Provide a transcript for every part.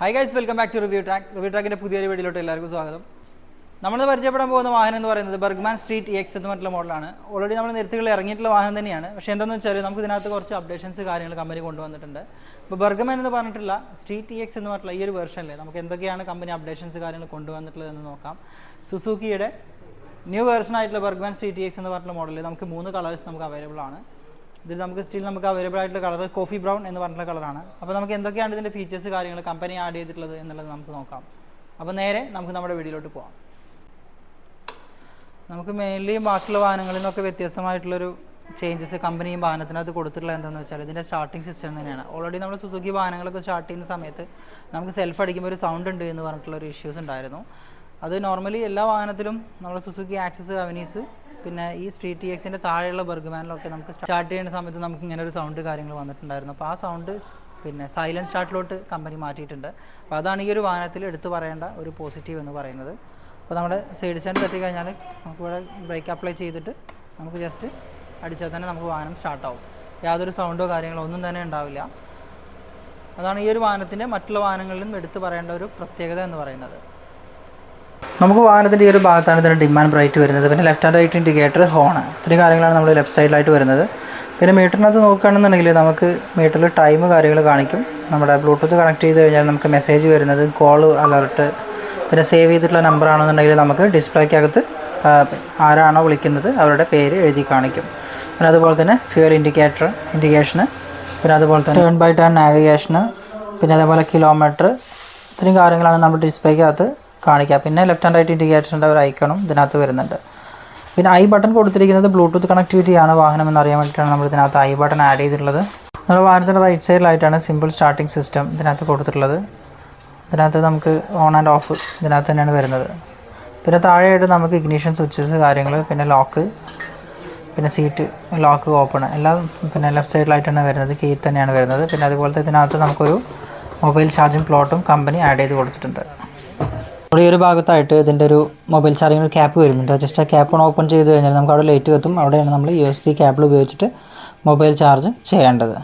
Hi guys, welcome back to Review Track. Review Track in a പുതിയൊരു വീഡിയോയിലോട്ട് എല്ലാവർക്കും സ്വാഗതം. നമ്മൾ പരിചയപ്പെടാൻ പോകുന്ന വാഹനം എന്ന് പറയുന്നത് ബർഗ്മാൻ സ്ട്രീറ്റ് EX എന്ന് പറഞ്ഞിട്ടുള്ള മോഡലാണ്. ഓൾറെഡി നമ്മൾ നിരത്തുകളിൽ ഇറങ്ങിയിട്ടുള്ള വാഹനം തന്നെയാണ്. പക്ഷേ എന്താണെന്ന് വെച്ചാൽ നമുക്ക് ഇതിനകത്ത് കുറച്ച് അപ്ഡേഷൻസ് കാര്യങ്ങൾ കമ്പനി കൊണ്ടുവന്നിട്ടുണ്ട്. അപ്പോൾ ബർഗ്മാൻ എന്ന് പറഞ്ഞിട്ടുള്ള സ്ട്രീറ്റ് EX എന്ന് പറഞ്ഞിട്ടുള്ള ഈ ഒരു വെർഷനിൽ നമുക്ക് എന്തൊക്കെയാണ് കമ്പനി അപ്ഡേഷൻസ് കാര്യങ്ങൾ കൊണ്ടുവന്നിട്ടുള്ളത് എന്ന് നോക്കാം. സുസുക്കിയുടെ ന്യൂ വെർഷൻ ആയിട്ടുള്ള ബർഗ്മാൻ സ്ട്രീറ്റ് EX എന്ന് പറഞ്ഞിട്ടുള്ള മോഡലിൽ നമുക്ക് 3 കളേഴ്സ് നമുക്ക് അവൈലബിൾ ആണ്. ഇതിൽ നമുക്ക് സ്റ്റിൽ നമുക്ക് അവൈലബിൾ ആയിട്ടുള്ള കളർ കോഫി ബ്രൗൺ എന്ന് പറഞ്ഞിട്ടുള്ള കളറാണ്. അപ്പോൾ നമുക്ക് എന്തൊക്കെയാണ് ഇതിൻ്റെ ഫീച്ചേഴ്സ് കാര്യങ്ങൾ കമ്പനി ആഡ് ചെയ്തിട്ടുള്ളത് എന്നുള്ളത് നമുക്ക് നോക്കാം. അപ്പോൾ നേരെ നമുക്ക് നമ്മുടെ വീഡിയോയിലോട്ട് പോകാം. നമുക്ക് മെയിൻലി ബാക്കിയുള്ള വാഹനങ്ങളിൽ നിന്നൊക്കെ വ്യത്യസ്തമായിട്ടുള്ളൊരു ചേഞ്ചസ് കമ്പനിയും വാഹനത്തിനകത്ത് കൊടുത്തിട്ടുള്ളത് എന്താണെന്ന് വെച്ചാൽ ഇതിൻ്റെ സ്റ്റാർട്ടിംഗ് സിസ്റ്റം തന്നെയാണ്. ഓൾറെഡി നമ്മൾ സുസുക്കി വാഹനങ്ങളൊക്കെ സ്റ്റാർട്ട് ചെയ്യുന്ന സമയത്ത് നമുക്ക് സെൽഫ് അടിക്കുമ്പോൾ ഒരു സൗണ്ട് ഉണ്ട് എന്ന് പറഞ്ഞിട്ടുള്ളൊരു ഇഷ്യൂസ് ഉണ്ടായിരുന്നു. അത് നോർമലി എല്ലാ വാഹനത്തിലും നമ്മൾ സുസുക്കി ആക്സസ് അവനീസ് പിന്നെ ഈ സ്ട്രീറ്റ് EXൻ്റെ താഴെയുള്ള ബർഗ്മാനിലൊക്കെ നമുക്ക് സ്റ്റാർട്ട് ചെയ്യുന്ന സമയത്ത് നമുക്ക് ഇങ്ങനെ ഒരു സൗണ്ട് കാര്യങ്ങൾ വന്നിട്ടുണ്ടായിരുന്നു. അപ്പോൾ ആ സൗണ്ട് പിന്നെ സൈലൻറ്റ് സ്റ്റാർട്ടിലോട്ട് കമ്പനി മാറ്റിയിട്ടുണ്ട്. അപ്പോൾ അതാണ് ഈ ഒരു വാഹനത്തിൽ എടുത്തു പറയേണ്ട ഒരു പോസിറ്റീവ് എന്ന് പറയുന്നത്. അപ്പോൾ നമ്മുടെ സൈഡ് സ്റ്റാൻഡ് തട്ടി കഴിഞ്ഞാൽ നമുക്കിവിടെ ബ്രേക്ക് അപ്ലൈ ചെയ്തിട്ട് നമുക്ക് ജസ്റ്റ് അടിച്ചാൽ തന്നെ നമുക്ക് വാഹനം സ്റ്റാർട്ടാവും. യാതൊരു സൗണ്ടോ കാര്യങ്ങളോ ഒന്നും തന്നെ ഉണ്ടാവില്ല. അതാണ് ഈ ഒരു വാഹനത്തിൻ്റെ മറ്റുള്ള വാഹനങ്ങളിൽ നിന്നും എടുത്തു പറയേണ്ട ഒരു പ്രത്യേകത എന്ന് പറയുന്നത്. നമുക്ക് വാഹനത്തിൻ്റെ ഈ ഒരു ഭാഗത്താണ് ഇതിൻ്റെ ഡിമാൻഡ് ബ്രൈറ്റ് വരുന്നത്. പിന്നെ left and right indicator horn ഇത്രയും കാര്യങ്ങളാണ് നമ്മൾ ലെഫ്റ്റ് സൈഡിലായിട്ട് വരുന്നത്. പിന്നെ മീറ്ററിനകത്ത് നോക്കുകയാണെന്നുണ്ടെങ്കിൽ നമുക്ക് മീറ്ററിൽ ടൈം കാര്യങ്ങൾ കാണിക്കും. നമ്മുടെ ബ്ലൂടൂത്ത് കണക്ട് ചെയ്ത് കഴിഞ്ഞാൽ നമുക്ക് മെസ്സേജ് വരുന്നത് കോൾ അലർട്ട് പിന്നെ സേവ് ചെയ്തിട്ടുള്ള നമ്പർ ആണെന്നുണ്ടെങ്കിൽ നമുക്ക് ഡിസ്പ്ലേക്കകത്ത് ആരാണോ വിളിക്കുന്നത് അവരുടെ പേര് എഴുതി കാണിക്കും. പിന്നെ അതുപോലെ തന്നെ ഫ്യൂൽ ഇൻഡിക്കേഷന് പിന്നെ അതുപോലെ തന്നെ ടേൺ ബൈ ടേൺ നാവിഗേഷന് പിന്നെ അതേപോലെ കിലോമീറ്റർ ഇത്രയും കാര്യങ്ങളാണ് നമ്മുടെ ഡിസ്പ്ലേക്കകത്ത് കാണിക്കുക. പിന്നെ ലെഫ്റ്റ് ആൻഡ് റൈറ്റ് ഇൻഡിക്കേറ്ററിൻ്റെ ഒരു ഐക്കണും ഇതിനകത്ത് വരുന്നുണ്ട്. പിന്നെ ഐ ബട്ടൺ കൊടുത്തിരിക്കുന്നത് ബ്ലൂടൂത്ത് കണക്ടിവിറ്റിയാണ് വാഹനം എന്നറിയാൻ വേണ്ടിയിട്ടാണ് നമ്മൾ ഇതിനകത്ത് ഐ ബട്ടൺ ആഡ് ചെയ്തിട്ടുള്ളത്. നമ്മുടെ വാഹനത്തിൻ്റെ റൈറ്റ് സൈഡിലായിട്ടാണ് സിമ്പിൾ സ്റ്റാർട്ടിംഗ് സിസ്റ്റം ഇതിനകത്ത് കൊടുത്തിട്ടുള്ളത്. ഇതിനകത്ത് നമുക്ക് ഓൺ ആൻഡ് ഓഫ് ഇതിനകത്ത് തന്നെയാണ് വരുന്നത്. പിന്നെ താഴെയായിട്ട് നമുക്ക് ഇഗ്നിഷൻ സ്വിച്ചസ് കാര്യങ്ങൾ പിന്നെ ലോക്ക് പിന്നെ സീറ്റ് ലോക്ക് ഓപ്പൺ എല്ലാം പിന്നെ ലെഫ്റ്റ് സൈഡിലായിട്ടാണ് വരുന്നത്. കീ തന്നെയാണ് വരുന്നത്. പിന്നെ അതുപോലത്തെ ഇതിനകത്ത് നമുക്കൊരു മൊബൈൽ ചാർജിങ് പ്ലോട്ടും കമ്പനി ആഡ് ചെയ്ത് കൊടുത്തിട്ടുണ്ട്. ഈ ഒരു ഭാഗത്തായിട്ട് ഇതിൻ്റെ ഒരു മൊബൈൽ ചാർജിങ് ഒരു ക്യാപ്പ് വരുന്നുണ്ട്. ജസ്റ്റ് ആ ക്യാപ്പ് ഓപ്പൺ ചെയ്ത് കഴിഞ്ഞാൽ നമുക്ക് അവിടെ ലൈറ്റ് കത്തും. അവിടെയാണ് നമ്മൾ USB കേബിൾ ഉപയോഗിച്ചിട്ട് മൊബൈൽ ചാർജ് ചെയ്യേണ്ടത്.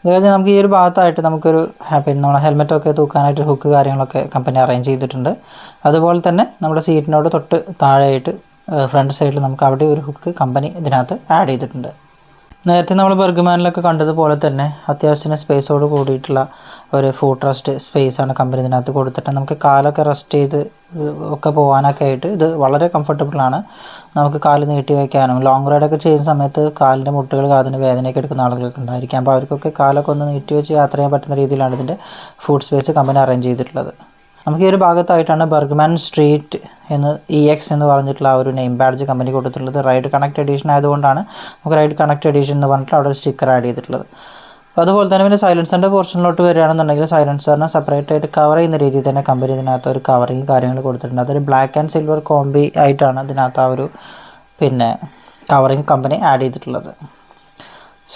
അത് കഴിഞ്ഞാൽ നമുക്ക് ഈ ഒരു ഭാഗത്തായിട്ട് നമുക്കൊരു പിന്നെ നമ്മുടെ ഹെൽമെറ്റൊക്കെ തൂക്കാനായിട്ട് ഹുക്ക് കാര്യങ്ങളൊക്കെ കമ്പനി അറേഞ്ച് ചെയ്തിട്ടുണ്ട്. അതുപോലെ തന്നെ നമ്മുടെ സീറ്റിനോട് തൊട്ട് താഴെയായിട്ട് ഫ്രണ്ട് സൈഡിൽ നമുക്ക് അവിടെ ഒരു ഹുക്ക് കമ്പനി ഇതിനകത്ത് ആഡ് ചെയ്തിട്ടുണ്ട്. നേരത്തെ നമ്മൾ ബർഗ്മാനിലൊക്കെ കണ്ടതുപോലെ തന്നെ അത്യാവശ്യത്തിന് സ്പേസോട് കൂടിയിട്ടുള്ള ഒരു ഫുഡ് റെസ്റ്റ് സ്പേസാണ് കമ്പനി ഇതിനകത്ത് കൊടുത്തിട്ട് നമുക്ക് കാലൊക്കെ റെസ്റ്റ് ചെയ്ത് ഒക്കെ പോകാനൊക്കെ ആയിട്ട് ഇത് വളരെ കംഫർട്ടബിളാണ്. നമുക്ക് കാല് നീട്ടി വയ്ക്കാനും ലോങ് റൈഡൊക്കെ ചെയ്യുന്ന സമയത്ത് കാലിൻ്റെ മുട്ടുകൾ കാതിന് വേദനയൊക്കെ എടുക്കുന്ന ആളുകൾക്ക് ഉണ്ടായിരിക്കാം. അപ്പോൾ അവർക്കൊക്കെ കാലൊക്കെ ഒന്ന് നീട്ടി വെച്ച് യാത്ര ചെയ്യാൻ പറ്റുന്ന രീതിയിലാണ് ഇതിൻ്റെ ഫുഡ് സ്പേസ് കമ്പനി അറേഞ്ച് ചെയ്തിട്ടുള്ളത്. നമുക്ക് ഈ ഒരു ഭാഗത്തായിട്ടാണ് ബർഗ്മാൻ സ്ട്രീറ്റ് EX എന്ന് പറഞ്ഞിട്ടുള്ള ആ ഒരു നെയിം ബാഡ്ജ് കമ്പനി കൊടുത്തിട്ടുള്ളത്. റൈഡ് കണക്ട് എഡീഷൻ ആയതുകൊണ്ടാണ് നമുക്ക് റൈഡ് കണക്ട് എഡീഷൻ എന്ന് പറഞ്ഞിട്ട് അവിടെ ഒരു സ്റ്റിക്കർ ആഡ് ചെയ്തിട്ടുള്ളത്. അതുപോലെ തന്നെ പിന്നെ സൈലൻസറിൻ്റെ പോർഷനിലോട്ട് വരികയാണെന്നുണ്ടെങ്കിൽ സൈലൻസറിനെ സെപ്പറേറ്റ് ആയിട്ട് കവർ ചെയ്യുന്ന രീതിയിൽ തന്നെ കമ്പനി ഇതിനകത്ത് ഒരു കവറിങ് കാര്യങ്ങൾ കൊടുത്തിട്ടുണ്ട്. അതൊരു ബ്ലാക്ക് ആൻഡ് സിൽവർ കോംബി ആയിട്ടാണ് ഇതിനകത്ത് ആ ഒരു പിന്നെ കവറിങ് കമ്പനി ആഡ് ചെയ്തിട്ടുള്ളത്.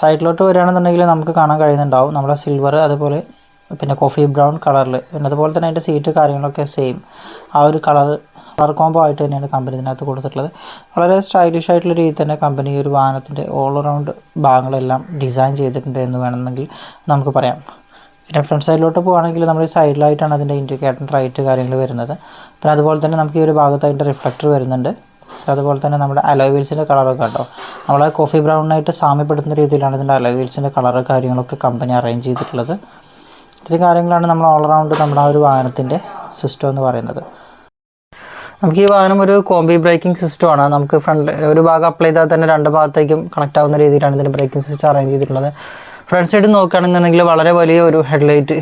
സൈഡിലോട്ട് വരികയാണെന്നുണ്ടെങ്കിൽ നമുക്ക് കാണാൻ കഴിയുന്നുണ്ടാവും നമ്മുടെ സിൽവർ അതുപോലെ പിന്നെ കോഫി ബ്രൗൺ കളറിൽ പിന്നെ അതുപോലെ തന്നെ അതിൻ്റെ സീറ്റ് കാര്യങ്ങളൊക്കെ സെയിം ആ ഒരു കളർ കോംബോ ആയിട്ട് തന്നെയാണ് കമ്പനി ഇതിനകത്ത് കൊടുത്തിട്ടുള്ളത്. വളരെ സ്റ്റൈലിഷ് ആയിട്ടുള്ള രീതിയിൽ തന്നെ കമ്പനി ഒരു വാഹനത്തിൻ്റെ ഓൾ അറൗണ്ട് ഭാഗങ്ങളെല്ലാം ഡിസൈൻ ചെയ്തിട്ടുണ്ട് എന്ന് വേണമെങ്കിൽ നമുക്ക് പറയാം. പിന്നെ ഫ്രണ്ട് സൈഡിലോട്ട് പോകുകയാണെങ്കിൽ നമ്മൾ സൈഡിലായിട്ടാണ് അതിൻ്റെ ഇൻഡിക്കേറ്റർ റൈറ്റ് കാര്യങ്ങൾ വരുന്നത്. പിന്നെ അതുപോലെ തന്നെ നമുക്ക് ഈ ഒരു ഭാഗത്തായിട്ട് റിഫ്ലക്ടർ വരുന്നുണ്ട്. അതുപോലെ തന്നെ നമ്മുടെ അലോയ് വീൽസിൻ്റെ കളറൊക്കെ കണ്ടോ നമ്മളെ കോഫി ബ്രൗണായിട്ട് സാമ്യപ്പെടുത്തുന്ന രീതിയിലാണ് ഇതിൻ്റെ അലോയ് വീൽസിൻ്റെ കളറ് കാര്യങ്ങളൊക്കെ കമ്പനി അറേഞ്ച് ചെയ്തിട്ടുള്ളത്. ഇത്രയും കാര്യങ്ങളാണ് നമ്മൾ ഓൾ അറൗണ്ട് നമ്മുടെ ആ ഒരു വാഹനത്തിൻ്റെ സിസ്റ്റം എന്ന് പറയുന്നത്. നമുക്ക് ഈ വാഹനം ഒരു കോംബി ബ്രേക്കിംഗ് സിസ്റ്റമാണ്. നമുക്ക് ഫ്രണ്ട് ഒരു ഭാഗം അപ്ലൈ ചെയ്താൽ തന്നെ രണ്ട് ഭാഗത്തേക്കും കണക്റ്റ് ആവുന്ന രീതിയിലാണ് ഇതിൻ്റെ ബ്രേക്കിംഗ് സിസ്റ്റം അറേഞ്ച് ചെയ്തിട്ടുള്ളത്. ഫ്രണ്ട് സൈഡ് നോക്കുകയാണെന്നുണ്ടെങ്കിൽ വളരെ വലിയ ഒരു LED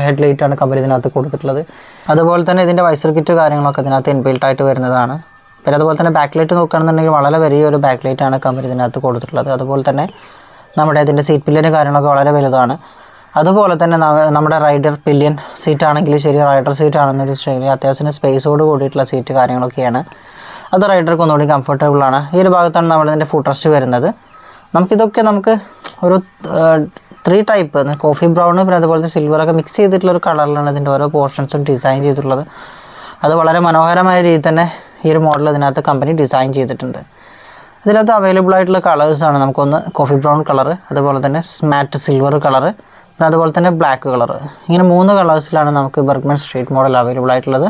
ഹെഡ്ലൈറ്റാണ് കമ്പനി ഇതിനകത്ത് കൊടുത്തിട്ടുള്ളത്. അതുപോലെ തന്നെ ഇതിൻ്റെ വൈസർ കിറ്റ് കാര്യങ്ങളൊക്കെ ഇതിനകത്ത് ഇൻബിൽട്ട് ആയിട്ട് വരുന്നതാണ്. പിന്നെ അതുപോലെ തന്നെ ബാക്ക് ലൈറ്റ് നോക്കുകയാണെന്നുണ്ടെങ്കിൽ വളരെ വലിയൊരു ബാക്ക് ലൈറ്റാണ് കമ്പനി ഇതിനകത്ത് കൊടുത്തിട്ടുള്ളത്. അതുപോലെ തന്നെ നമ്മുടെ ഇതിൻ്റെ സീറ്റ് പില്ലിൻ്റെ കാര്യങ്ങളൊക്കെ വളരെ വലുതാണ്. അതുപോലെ തന്നെ നമ്മുടെ റൈഡർ പില്ലിയൻ സീറ്റ് ആണെങ്കിലും ശരി റൈഡർ സീറ്റ് ആണെങ്കിലും ശരി അത്യാവശ്യം സ്പേസോട് കൂടിയിട്ടുള്ള സീറ്റ് കാര്യങ്ങളൊക്കെയാണ്. അത് റൈഡർക്ക് ഒന്നുകൂടി കംഫർട്ടബിളാണ്. ഈ ഒരു ഭാഗത്താണ് നമ്മളിതിൻ്റെ ഫുഡ് റെസ്റ്റ് വരുന്നത്. നമുക്ക് ഒരു 3 ടൈപ്പ് കോഫി ബ്രൗൺ പിന്നെ അതുപോലത്തെ സിൽവറൊക്കെ മിക്സ് ചെയ്തിട്ടുള്ളൊരു കളറിലാണ് ഇതിൻ്റെ ഓരോ പോർഷൻസും ഡിസൈൻ ചെയ്തിട്ടുള്ളത്. അത് വളരെ മനോഹരമായ രീതിയിൽ തന്നെ ഈ ഒരു മോഡൽ ഇതിനകത്ത് കമ്പനി ഡിസൈൻ ചെയ്തിട്ടുണ്ട്. ഇതിനകത്ത് അവൈലബിൾ ആയിട്ടുള്ള കളേഴ്സാണ് നമുക്കൊന്ന് കോഫി ബ്രൗൺ കളറ് അതുപോലെ തന്നെ മാറ്റ് സിൽവർ കളറ് പിന്നെ അതുപോലെ തന്നെ ബ്ലാക്ക് കളർ. ഇങ്ങനെ 3 കളേഴ്സിലാണ് നമുക്ക് ബെർഗ്മാൻ സ്ട്രീറ്റ് മോഡൽ അവൈലബിൾ ആയിട്ടുള്ളത്.